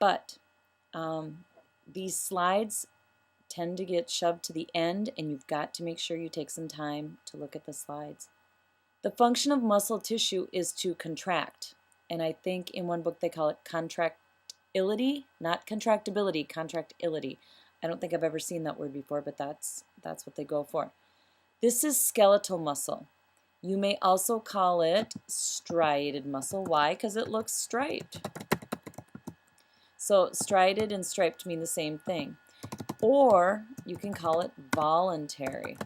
But these slides tend to get shoved to the end, and you've got to make sure you take some time to look at the slides. The function of muscle tissue is to contract, and I think in one book they call it contractility, not contractibility, contractility. I don't think I've ever seen that word before, but that's what they go for. This is skeletal muscle. You may also call it striated muscle. Why? Because it looks striped. So striated and striped mean the same thing. Or you can call it voluntary.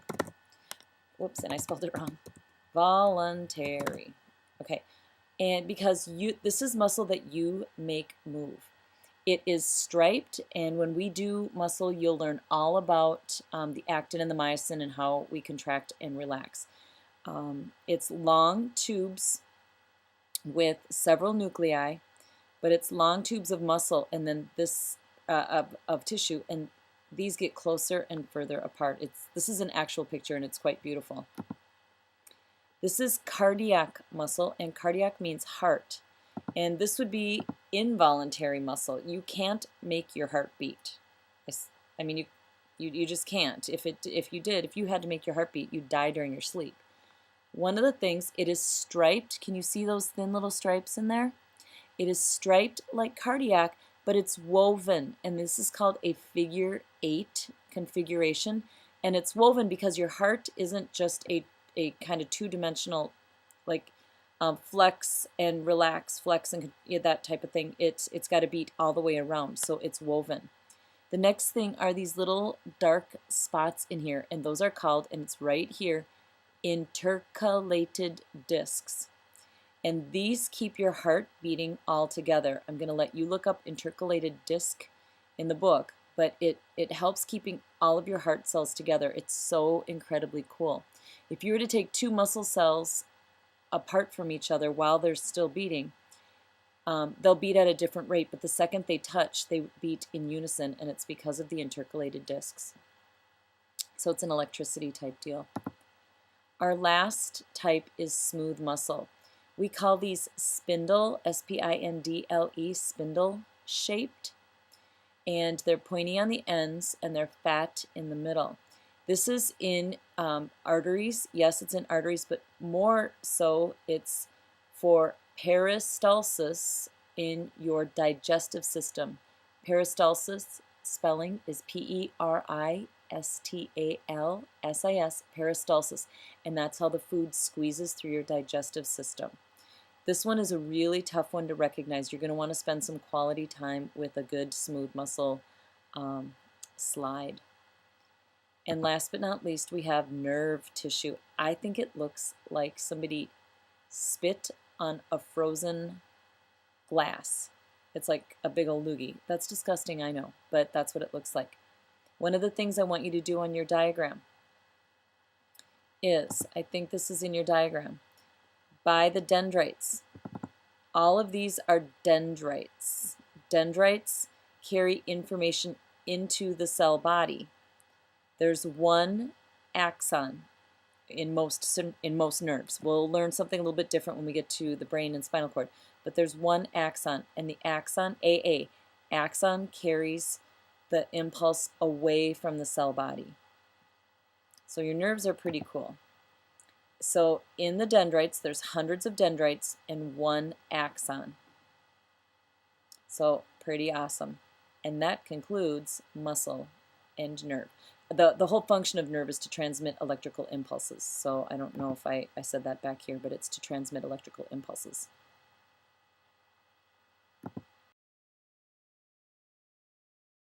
Whoops, and I spelled it wrong. Voluntary. Okay, and because this is muscle that you make move. It is striped, and when we do muscle, you'll learn all about the actin and the myosin and how we contract and relax. It's long tubes with several nuclei, but it's long tubes of muscle and then this of tissue, and these get closer and further apart. This is an actual picture, and it's quite beautiful. This is cardiac muscle, and cardiac means heart. And this would be involuntary muscle. You can't make your heart beat. I mean, you just can't. If you had to make your heart beat, you'd die during your sleep. One of the things, it is striped. Can you see those thin little stripes in there? It is striped like cardiac, but it's woven, and this is called a figure 8 configuration. And it's woven because your heart isn't just a kind of two-dimensional, like flex and relax, flex and that type of thing. It's got to beat all the way around, so it's woven. The next thing are these little dark spots in here, and those are called, and it's right here, intercalated discs. And these keep your heart beating all together. I'm going to let you look up intercalated disc in the book, but it helps keeping all of your heart cells together. It's so incredibly cool. If you were to take two muscle cells apart from each other while they're still beating, they'll beat at a different rate, but the second they touch, they beat in unison, and it's because of the intercalated discs. So it's an electricity type deal. Our last type is smooth muscle. We call these spindle, S-P-I-N-D-L-E, spindle shaped, and they're pointy on the ends and they're fat in the middle. This is in arteries. Yes, it's in arteries, but more so it's for peristalsis in your digestive system. Peristalsis spelling is P-E-R-I-S-T-A-L-S-I-S, peristalsis, and that's how the food squeezes through your digestive system. This one is a really tough one to recognize. You're going to want to spend some quality time with a good smooth muscle slide. And last but not least, we have nerve tissue. I think it looks like somebody spit on a frozen glass. It's like a big old loogie. That's disgusting, I know, but that's what it looks like. One of the things I want you to do on your diagram is, I think this is in your diagram, by the dendrites. All of these are dendrites. Dendrites carry information into the cell body. There's one axon in most nerves. We'll learn something a little bit different when we get to the brain and spinal cord, but there's one axon, and the axon, AA, axon carries the impulse away from the cell body. So your nerves are pretty cool. So in the dendrites, there's hundreds of dendrites and one axon. So pretty awesome. And that concludes muscle and nerve. The whole function of nerve is to transmit electrical impulses. So I don't know if I said that back here, but it's to transmit electrical impulses.